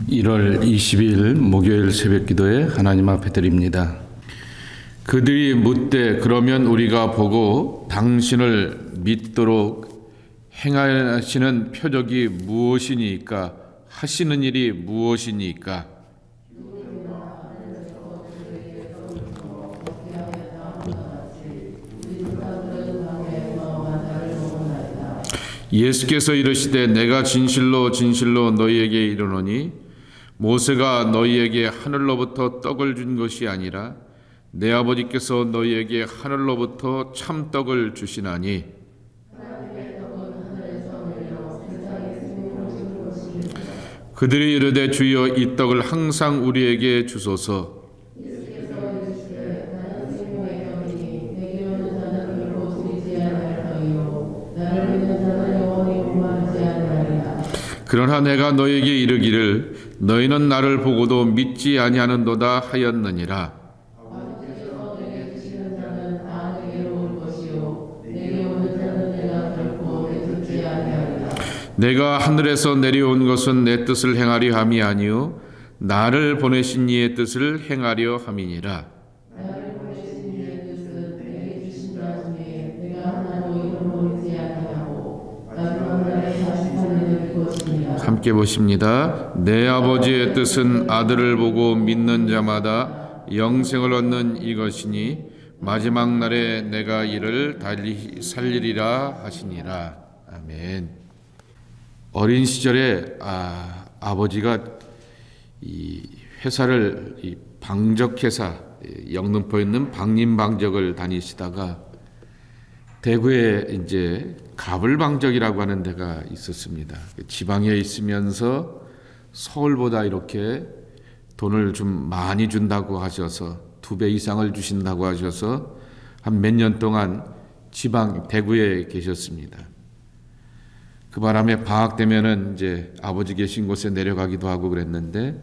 1월 20일 목요일 새벽기도에 하나님 앞에 드립니다. 그들이 묻되 그러면 우리가 보고 당신을 믿도록 행하시는 표적이 무엇이니까 하시는 일이 무엇이니까. 예수께서 이르시되 내가 진실로 진실로 너희에게 이르노니 모세가 너희에게 하늘로부터 떡을 준 것이 아니라 내 아버지께서 너희에게 하늘로부터 참떡을 주시나니 그들이 이르되 주여 이 떡을 항상 우리에게 주소서. 그러나 내가 너희에게 이르기를 너희는 나를 보고도 믿지 아니하는도다 하였느니라. 내가 하늘에서 내려온 것은 내 뜻을 행하려 함이 아니요 나를 보내신 이의 뜻을 행하려 함이니라. 함께 보십니다. 내 아버지의 뜻은 아들을 보고 믿는 자마다 영생을 얻는 이것이니 마지막 날에 내가 이를 달리 살리리라 하시니라. 아멘. 어린 시절에 아버지가 이 회사를 방적회사 영등포에 있는 방림방적을 다니시다가 대구에 이제 가불방적이라고 하는 데가 있었습니다. 지방에 있으면서 서울보다 이렇게 돈을 좀 많이 준다고 하셔서 2배 이상을 주신다고 하셔서 한 몇 년 동안 지방 대구에 계셨습니다. 그 바람에 방학 되면은 이제 아버지 계신 곳에 내려가기도 하고 그랬는데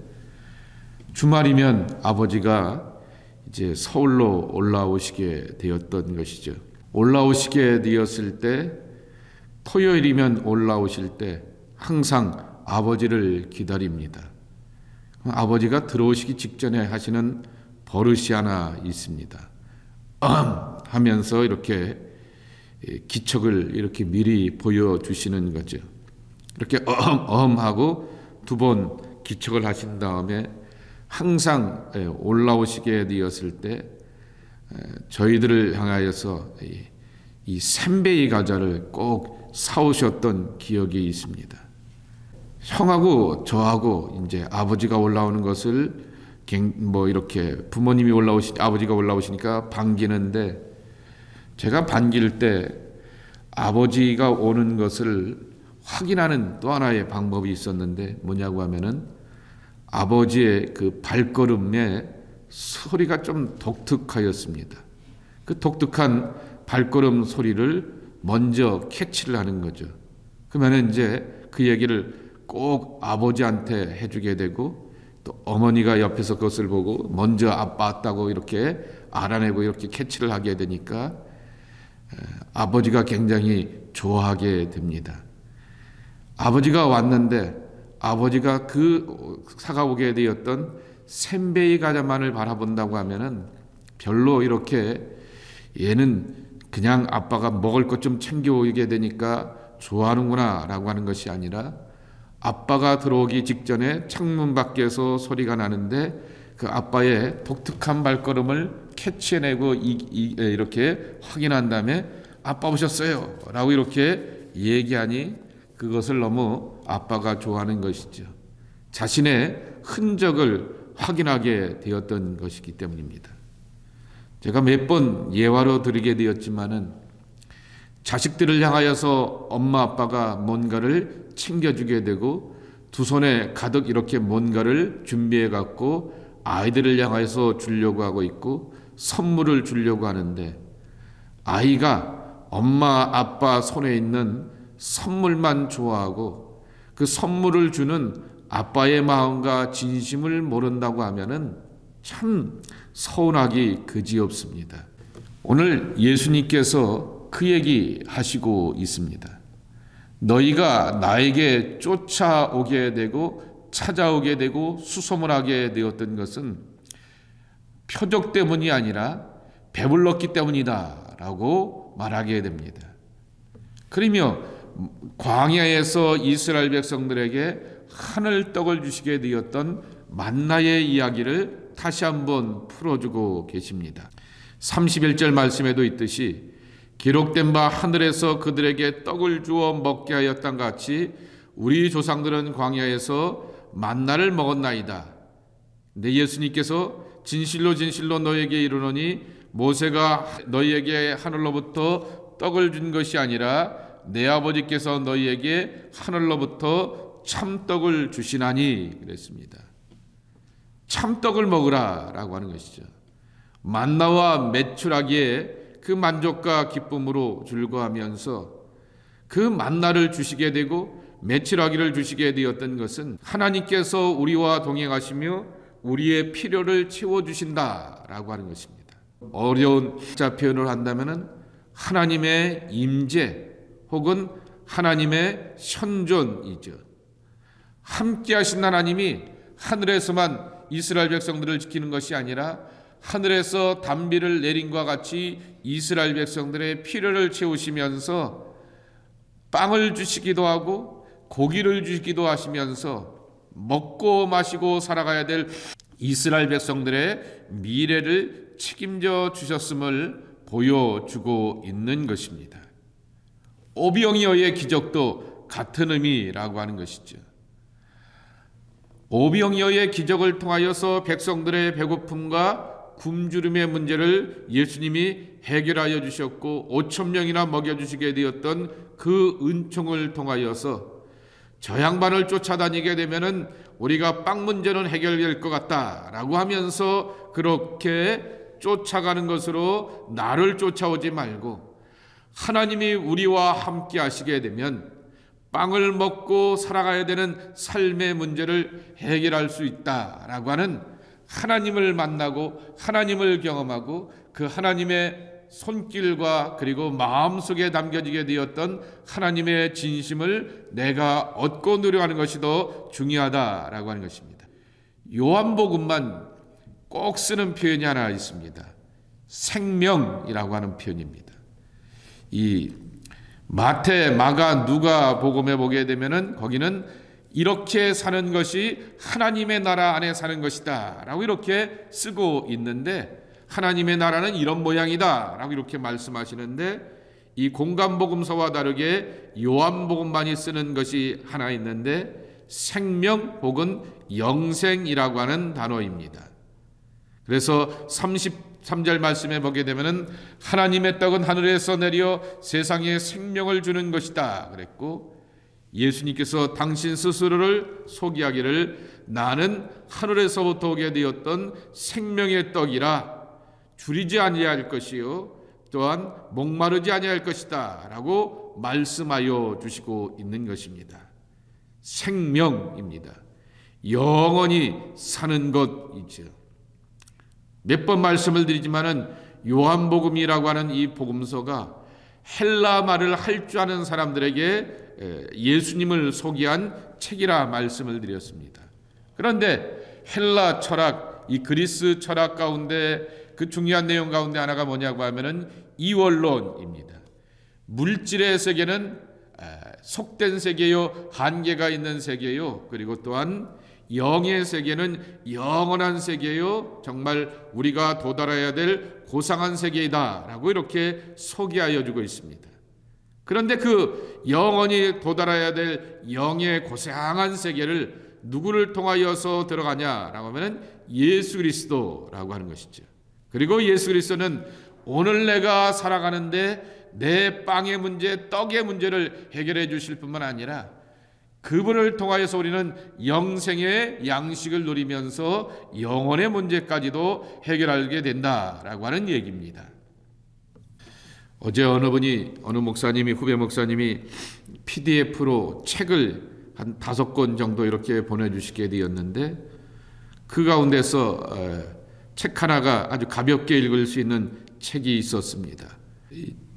주말이면 아버지가 이제 서울로 올라오시게 되었던 것이죠. 올라오시게 되었을 때 토요일이면 올라오실 때 항상 아버지를 기다립니다. 아버지가 들어오시기 직전에 하시는 버릇이 하나 있습니다. 하면서 이렇게 기척을 이렇게 미리 보여주시는 거죠. 이렇게 하고 2번 기척을 하신 다음에 항상 올라오시게 되었을 때 저희들을 향하여서 이 샌베이 과자를 꼭 사오셨던 기억이 있습니다. 형하고 저하고 이제 아버지가 올라오는 것을 뭐 이렇게 부모님이 아버지가 올라오시니까 반기는데 제가 반길 때 아버지가 오는 것을 확인하는 또 하나의 방법이 있었는데 뭐냐고 하면은 아버지의 그 발걸음에 소리가 좀 독특하였습니다. 그 독특한 발걸음 소리를 먼저 캐치를 하는 거죠. 그러면 이제 그 얘기를 꼭 아버지한테 해주게 되고 또 어머니가 옆에서 그것을 보고 먼저 아빠 왔다고 이렇게 알아내고 이렇게 캐치를 하게 되니까 아버지가 굉장히 좋아하게 됩니다. 아버지가 왔는데 아버지가 그 사가오게 되었던 샌베이 과자만을 바라본다고 하면은 별로 이렇게 얘는 그냥 아빠가 먹을 것 좀 챙겨오게 되니까 좋아하는구나 라고 하는 것이 아니라 아빠가 들어오기 직전에 창문 밖에서 소리가 나는데 그 아빠의 독특한 발걸음을 캐치해내고 이렇게 확인한 다음에 아빠 오셨어요 라고 이렇게 얘기하니 그것을 너무 아빠가 좋아하는 것이죠. 자신의 흔적을 확인하게 되었던 것이기 때문입니다. 제가 몇 번 예화로 드리게 되었지만은 자식들을 향하여서 엄마 아빠가 뭔가를 챙겨주게 되고 두 손에 가득 이렇게 뭔가를 준비해 갖고 아이들을 향해서 주려고 하고 있고 선물을 주려고 하는데 아이가 엄마 아빠 손에 있는 선물만 좋아하고 그 선물을 주는 아빠의 마음과 진심을 모른다고 하면은 참 서운하기 그지없습니다. 오늘 예수님께서 그 얘기 하시고 있습니다. 너희가 나에게 쫓아오게 되고 찾아오게 되고 수소문하게 되었던 것은 표적 때문이 아니라 배불렀기 때문이다 라고 말하게 됩니다. 그러며 광야에서 이스라엘 백성들에게 하늘 떡을 주시게 되었던 만나의 이야기를 다시 한번 풀어주고 계십니다. 31절 말씀에도 있듯이 기록된 바 하늘에서 그들에게 떡을 주어 먹게 하였던 같이 우리 조상들은 광야에서 만나를 먹었나이다. 내 예수님께서 진실로 진실로 너에게 이르노니 모세가 너희에게 하늘로부터 떡을 준 것이 아니라 내 아버지께서 너희에게 하늘로부터 참떡을 주시나니 그랬습니다. 참떡을 먹으라 라고 하는 것이죠. 만나와 메추라기에 그 만족과 기쁨으로 즐거워하면서 그 만나를 주시게 되고 메추라기를 주시게 되었던 것은 하나님께서 우리와 동행하시며 우리의 필요를 채워주신다라고 하는 것입니다. 어려운 자 표현을 한다면 하나님의 임재 혹은 하나님의 현존이죠. 함께 하신 하나님이 하늘에서만 이스라엘 백성들을 지키는 것이 아니라 하늘에서 단비를 내린과 같이 이스라엘 백성들의 필요를 채우시면서 빵을 주시기도 하고 고기를 주시기도 하시면서 먹고 마시고 살아가야 될 이스라엘 백성들의 미래를 책임져 주셨음을 보여주고 있는 것입니다. 오병이어의 기적도 같은 의미라고 하는 것이죠. 오병이어의 기적을 통하여서 백성들의 배고픔과 굶주림의 문제를 예수님이 해결하여 주셨고 5천 명이나 먹여주시게 되었던 그 은총을 통하여서 저 양반을 쫓아다니게 되면은 우리가 빵 문제는 해결될 것 같다라고 하면서 그렇게 쫓아가는 것으로 나를 쫓아오지 말고 하나님이 우리와 함께 하시게 되면 빵을 먹고 살아가야 되는 삶의 문제를 해결할 수 있다라고 하는 하나님을 만나고 하나님을 경험하고 그 하나님의 손길과 그리고 마음속에 담겨지게 되었던 하나님의 진심을 내가 얻고 누려가는 것이 더 중요하다라고 하는 것입니다. 요한복음만 꼭 쓰는 표현이 하나 있습니다. 생명이라고 하는 표현입니다. 이 마태, 마가, 누가 복음에 보게 되면은 거기는 이렇게 사는 것이 하나님의 나라 안에 사는 것이다 라고 이렇게 쓰고 있는데 하나님의 나라는 이런 모양이다 라고 이렇게 말씀하시는데 이 공간복음서와 다르게 요한복음만이 쓰는 것이 하나 있는데 생명 혹은 영생이라고 하는 단어입니다. 그래서 33절 말씀에 보게 되면은 하나님의 떡은 하늘에서 내려 세상에 생명을 주는 것이다 그랬고 예수님께서 당신 스스로를 소개하기를 나는 하늘에서부터 오게 되었던 생명의 떡이라 줄이지 아니할 것이요 또한 목마르지 아니할 것이다 라고 말씀하여 주시고 있는 것입니다. 생명입니다. 영원히 사는 것이죠. 몇 번 말씀을 드리지만은 요한복음이라고 하는 이 복음서가 헬라 말을 할 줄 아는 사람들에게 예수님을 소개한 책이라 말씀을 드렸습니다. 그런데 헬라 철학, 이 그리스 철학 가운데 그 중요한 내용 가운데 하나가 뭐냐고 하면은 이원론입니다. 물질의 세계는 속된 세계요, 한계가 있는 세계요, 그리고 또한 영의 세계는 영원한 세계요, 정말 우리가 도달해야 될 고상한 세계이다 라고 이렇게 소개하여 주고 있습니다. 그런데 그 영원히 도달해야 될 영의 고상한 세계를 누구를 통하여서 들어가냐라고 하면 예수 그리스도라고 하는 것이죠. 그리고 예수 그리스도는 오늘 내가 살아가는데 내 빵의 문제, 떡의 문제를 해결해 주실 뿐만 아니라 그분을 통하여서 우리는 영생의 양식을 누리면서 영혼의 문제까지도 해결하게 된다라고 하는 얘기입니다. 어제 어느 목사님이, 후배 목사님이 PDF로 책을 한 5권 정도 이렇게 보내주시게 되었는데 그 가운데서 책 하나가 아주 가볍게 읽을 수 있는 책이 있었습니다.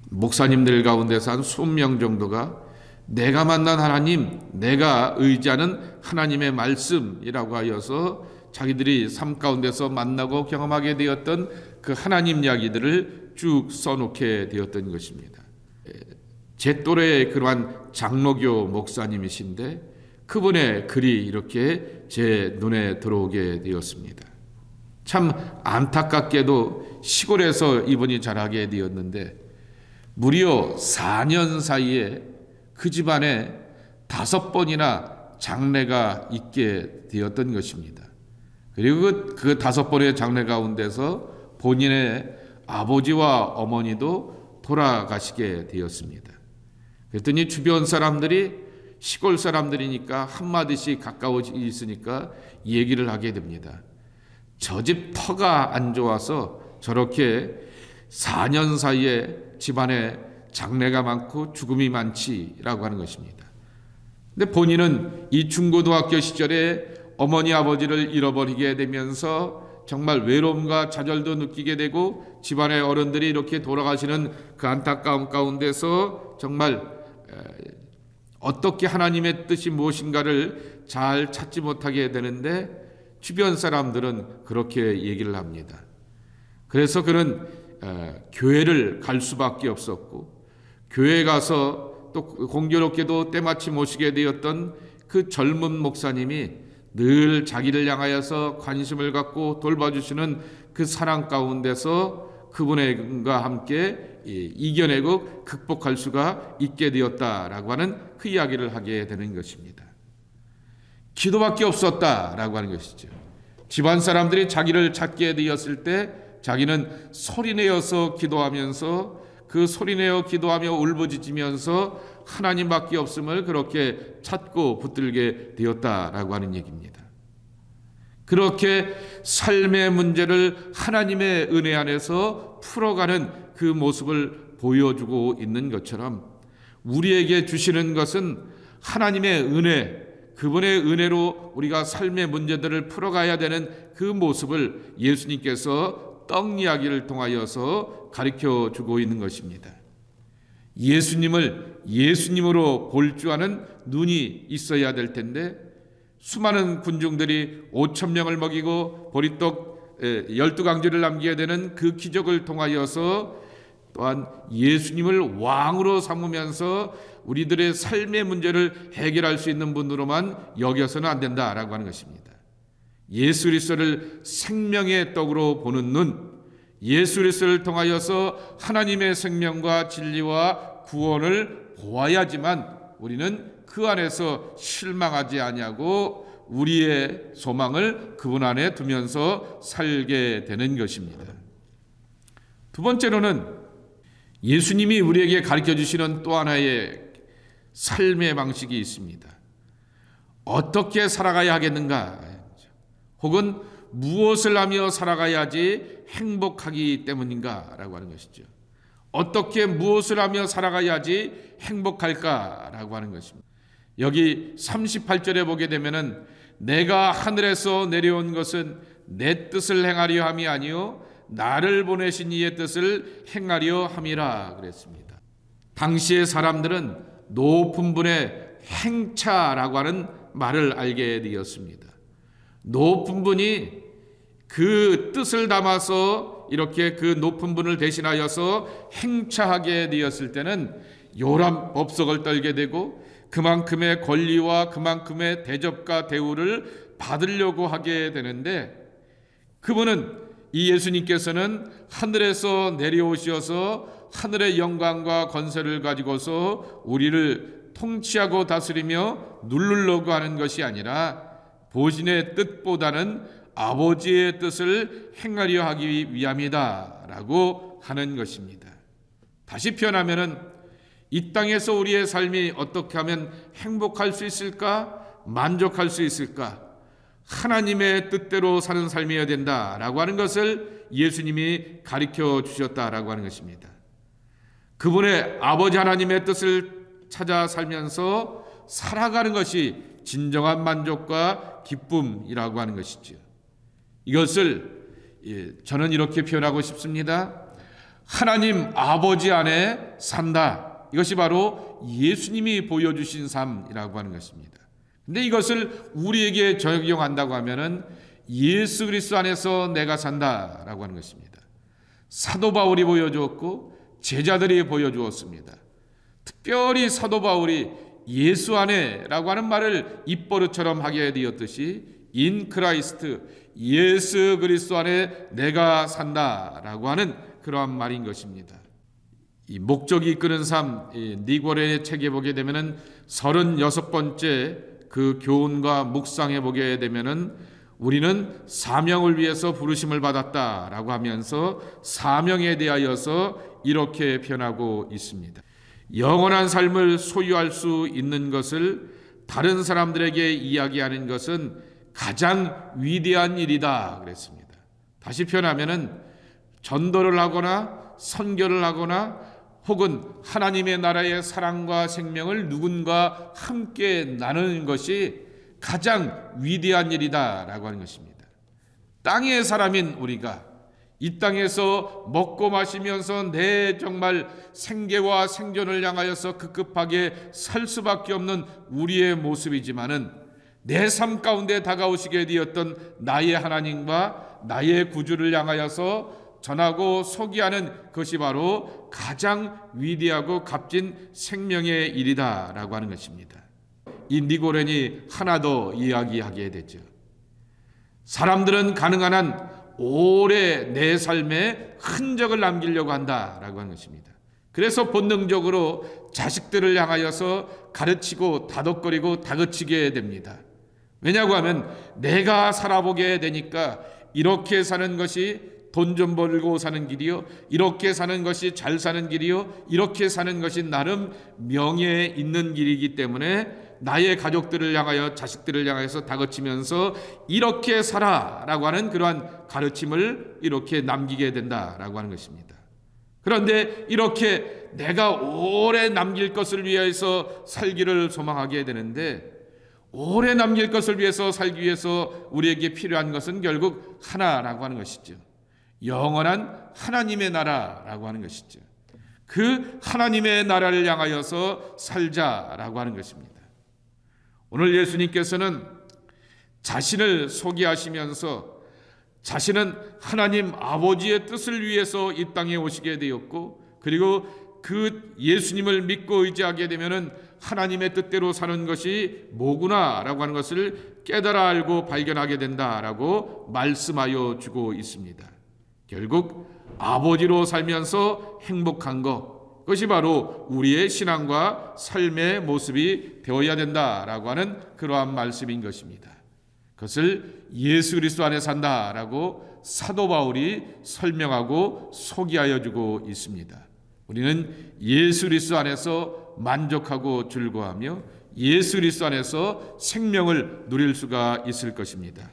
목사님들 가운데서 한 20명 정도가 내가 만난 하나님, 내가 의지하는 하나님의 말씀이라고 하여서 자기들이 삶 가운데서 만나고 경험하게 되었던 그 하나님 이야기들을 쭉 써놓게 되었던 것입니다. 제 또래의 그러한 장로교 목사님이신데 그분의 글이 이렇게 제 눈에 들어오게 되었습니다. 참 안타깝게도 시골에서 이분이 자라게 되었는데 무려 4년 사이에 그 집안에 5번이나 장례가 있게 되었던 것입니다. 그리고 그 5번의 장례 가운데서 본인의 아버지와 어머니도 돌아가시게 되었습니다. 그랬더니 주변 사람들이 시골 사람들이니까 한마디씩 가까워져 있으니까 얘기를 하게 됩니다. 저 집 터가 안 좋아서 저렇게 4년 사이에 집안에 장례가 많고 죽음이 많지라고 하는 것입니다. 근데 본인은 이 중고등학교 시절에 어머니 아버지를 잃어버리게 되면서 정말 외로움과 좌절도 느끼게 되고 집안의 어른들이 이렇게 돌아가시는 그 안타까움 가운데서 정말 어떻게 하나님의 뜻이 무엇인가를 잘 찾지 못하게 되는데 주변 사람들은 그렇게 얘기를 합니다. 그래서 그는 교회를 갈 수밖에 없었고 교회에 가서 또 공교롭게도 때마침 모시게 되었던 그 젊은 목사님이 늘 자기를 향하여서 관심을 갖고 돌봐주시는 그 사랑 가운데서 그분과 함께 이겨내고 극복할 수가 있게 되었다라고 하는 그 이야기를 하게 되는 것입니다. 기도밖에 없었다라고 하는 것이죠. 집안 사람들이 자기를 찾게 되었을 때 자기는 소리내어서 기도하면서 그 소리내어 기도하며 울부짖으면서 하나님밖에 없음을 그렇게 찾고 붙들게 되었다라고 하는 얘기입니다. 그렇게 삶의 문제를 하나님의 은혜 안에서 풀어가는 그 모습을 보여주고 있는 것처럼 우리에게 주시는 것은 하나님의 은혜, 그분의 은혜로 우리가 삶의 문제들을 풀어가야 되는 그 모습을 예수님께서 떡 이야기를 통하여서 가르쳐주고 있는 것입니다. 예수님을 예수님으로 볼 줄 아는 눈이 있어야 될 텐데 수많은 군중들이 5,000명을 먹이고 보리떡 12강주를 남기게 되는 그 기적을 통하여서 또한 예수님을 왕으로 삼으면서 우리들의 삶의 문제를 해결할 수 있는 분으로만 여겨서는 안 된다라고 하는 것입니다. 예수 그리스도를 생명의 떡으로 보는 눈, 예수 그리스도를 통하여서 하나님의 생명과 진리와 구원을 보아야지만 우리는 그 안에서 실망하지 아니하고 우리의 소망을 그분 안에 두면서 살게 되는 것입니다. 두 번째로는 예수님이 우리에게 가르쳐 주시는 또 하나의 삶의 방식이 있습니다. 어떻게 살아가야 하겠는가? 혹은 무엇을 하며 살아가야지 행복하기 때문인가? 라고 하는 것이죠. 어떻게 무엇을 하며 살아가야지 행복할까라고 하는 것입니다. 여기 38절에 보게 되면은 내가 하늘에서 내려온 것은 내 뜻을 행하려 함이 아니요 나를 보내신 이의 뜻을 행하려 함이라 그랬습니다. 당시의 사람들은 높은 분의 행차라고 하는 말을 알게 되었습니다. 높은 분이 그 뜻을 담아서 이렇게 그 높은 분을 대신하여서 행차하게 되었을 때는 요란 법석을 떨게 되고 그만큼의 권리와 그만큼의 대접과 대우를 받으려고 하게 되는데 그분은 이 예수님께서는 하늘에서 내려오셔서 하늘의 영광과 권세를 가지고서 우리를 통치하고 다스리며 누르려고 하는 것이 아니라 보신의 뜻보다는 아버지의 뜻을 행하려 하기 위함이다 라고 하는 것입니다. 다시 표현하면은 이 땅에서 우리의 삶이 어떻게 하면 행복할 수 있을까? 만족할 수 있을까? 하나님의 뜻대로 사는 삶이어야 된다라고 하는 것을 예수님이 가르쳐 주셨다라고 하는 것입니다. 그분의 아버지 하나님의 뜻을 찾아 살면서 살아가는 것이 진정한 만족과 기쁨이라고 하는 것이죠. 이것을 저는 이렇게 표현하고 싶습니다. 하나님 아버지 안에 산다. 이것이 바로 예수님이 보여주신 삶이라고 하는 것입니다. 근데 이것을 우리에게 적용한다고 하면은 예수 그리스도 안에서 내가 산다라고 하는 것입니다. 사도 바울이 보여주었고 제자들이 보여주었습니다. 특별히 사도 바울이 예수 안에라고 하는 말을 입버릇처럼 하게 되었듯이 in 크라이스트, 예수 그리스도 안에 내가 산다라고 하는 그러한 말인 것입니다. 이 목적이 이끄는 삶, 니고레의 책에 보게 되면은 36번째 그 교훈과 묵상해 보게 되면은 우리는 사명을 위해서 부르심을 받았다라고 하면서 사명에 대하여서 이렇게 표현하고 있습니다. 영원한 삶을 소유할 수 있는 것을 다른 사람들에게 이야기하는 것은 가장 위대한 일이다 그랬습니다. 다시 표현하면은 전도를 하거나 선교를 하거나 혹은 하나님의 나라의 사랑과 생명을 누군가 함께 나누는 것이 가장 위대한 일이다라고 하는 것입니다. 땅의 사람인 우리가 이 땅에서 먹고 마시면서 내 정말 생계와 생존을 향하여서 급급하게 살 수밖에 없는 우리의 모습이지만은 내 삶 가운데 다가오시게 되었던 나의 하나님과 나의 구주를 향하여서 전하고 소개하는 것이 바로 가장 위대하고 값진 생명의 일이다라고 하는 것입니다. 이 니고레니 하나 더 이야기하게 되죠. 사람들은 가능한 한 오래 내 삶에 흔적을 남기려고 한다라고 하는 것입니다. 그래서 본능적으로 자식들을 향하여서 가르치고 다독거리고 다그치게 됩니다. 왜냐고 하면 내가 살아보게 되니까 이렇게 사는 것이 돈 좀 벌고 사는 길이요, 이렇게 사는 것이 잘 사는 길이요, 이렇게 사는 것이 나름 명예에 있는 길이기 때문에 나의 가족들을 향하여 자식들을 향해서 다그치면서 이렇게 살아라고 하는 그러한 가르침을 이렇게 남기게 된다라고 하는 것입니다. 그런데 이렇게 내가 오래 남길 것을 위해서 살기를 소망하게 되는데, 오래 남길 것을 위해서 살기 위해서 우리에게 필요한 것은 결국 하나라고 하는 것이죠. 영원한 하나님의 나라라고 하는 것이죠. 그 하나님의 나라를 향하여서 살자라고 하는 것입니다. 오늘 예수님께서는 자신을 소개하시면서 자신은 하나님 아버지의 뜻을 위해서 이 땅에 오시게 되었고, 그리고 그 예수님을 믿고 의지하게 되면은 하나님의 뜻대로 사는 것이 뭐구나라고 하는 것을 깨달아 알고 발견하게 된다라고 말씀하여 주고 있습니다. 결국 아버지로 살면서 행복한 것, 그것이 바로 우리의 신앙과 삶의 모습이 되어야 된다라고 하는 그러한 말씀인 것입니다. 그것을 예수 그리스도 안에 산다라고 사도 바울이 설명하고 소개하여 주고 있습니다. 우리는 예수 그리스도 안에서 만족하고 즐거워하며 예수 그리스도 안에서 생명을 누릴 수가 있을 것입니다.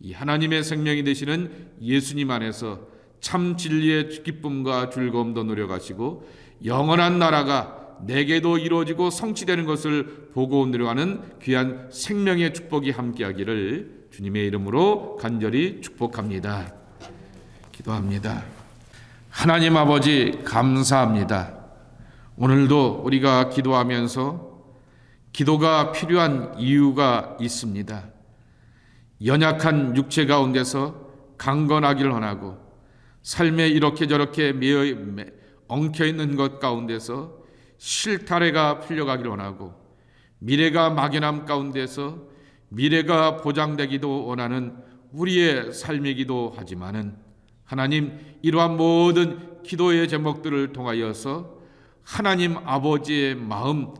이 하나님의 생명이 되시는 예수님 안에서 참 진리의 기쁨과 즐거움도 누려가시고 영원한 나라가 내게도 이루어지고 성취되는 것을 보고 누려가는 귀한 생명의 축복이 함께하기를 주님의 이름으로 간절히 축복합니다. 기도합니다. 하나님 아버지 감사합니다. 오늘도 우리가 기도하면서 기도가 필요한 이유가 있습니다. 연약한 육체 가운데서 강건하기를 원하고 삶에 이렇게 저렇게 엉켜있는 것 가운데서 실타래가 풀려가기를 원하고 미래가 막연함 가운데서 미래가 보장되기도 원하는 우리의 삶이기도 하지만은 하나님, 이러한 모든 기도의 제목들을 통하여서 하나님 아버지의 마음,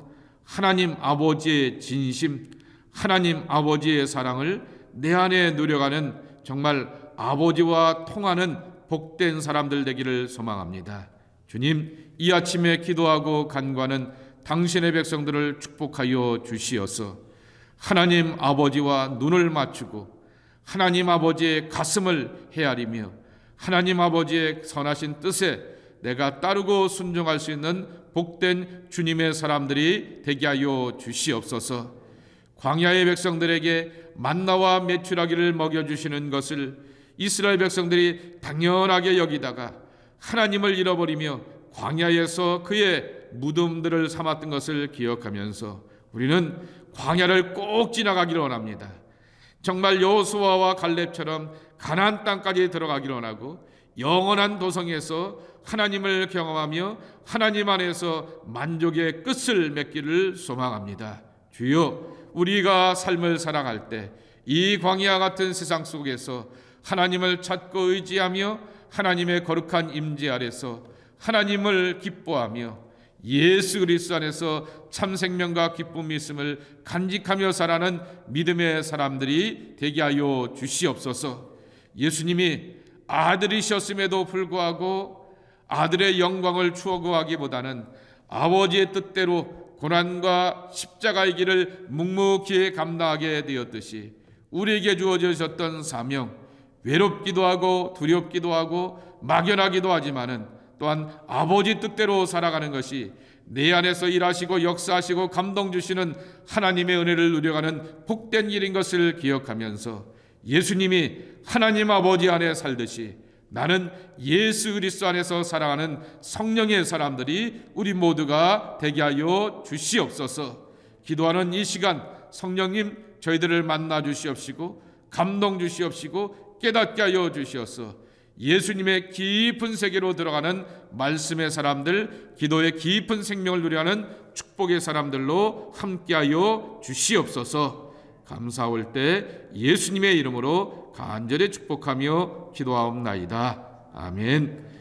하나님 아버지의 진심, 하나님 아버지의 사랑을 내 안에 누려가는 정말 아버지와 통하는 복된 사람들 되기를 소망합니다. 주님, 이 아침에 기도하고 간구하는 당신의 백성들을 축복하여 주시어서 하나님 아버지와 눈을 맞추고 하나님 아버지의 가슴을 헤아리며 하나님 아버지의 선하신 뜻에 내가 따르고 순종할 수 있는 복된 주님의 사람들이 되게 하여 주시옵소서. 광야의 백성들에게 만나와 메추라기를 먹여주시는 것을 이스라엘 백성들이 당연하게 여기다가 하나님을 잃어버리며 광야에서 그의 무덤들을 삼았던 것을 기억하면서 우리는 광야를 꼭 지나가기를 원합니다. 정말 여호수아와 갈렙처럼 가나안 땅까지 들어가기를 원하고 영원한 도성에서 하나님을 경험하며 하나님 안에서 만족의 끝을 맺기를 소망합니다. 주여, 우리가 삶을 살아갈 때 이 광야 같은 세상 속에서 하나님을 찾고 의지하며 하나님의 거룩한 임재 아래서 하나님을 기뻐하며 예수 그리스도 안에서 참 생명과 기쁨이 있음을 간직하며 살아가는 믿음의 사람들이 되게 하여 주시옵소서. 예수님이 아들이셨음에도 불구하고 아들의 영광을 추구하기보다는 아버지의 뜻대로 고난과 십자가의 길을 묵묵히 감당하게 되었듯이 우리에게 주어졌던 사명, 외롭기도 하고 두렵기도 하고 막연하기도 하지만은 또한 아버지 뜻대로 살아가는 것이 내 안에서 일하시고 역사하시고 감동 주시는 하나님의 은혜를 누려가는 복된 일인 것을 기억하면서 예수님이 하나님 아버지 안에 살듯이 나는 예수 그리스도 안에서 살아가는 성령의 사람들이 우리 모두가 되게 하여 주시옵소서. 기도하는 이 시간 성령님 저희들을 만나 주시옵시고 감동 주시옵시고 깨닫게 하여 주시옵소서. 예수님의 깊은 세계로 들어가는 말씀의 사람들, 기도의 깊은 생명을 누려가는 축복의 사람들로 함께하여 주시옵소서. 감사할 때 예수님의 이름으로 간절히 축복하며 기도하옵나이다. 아멘.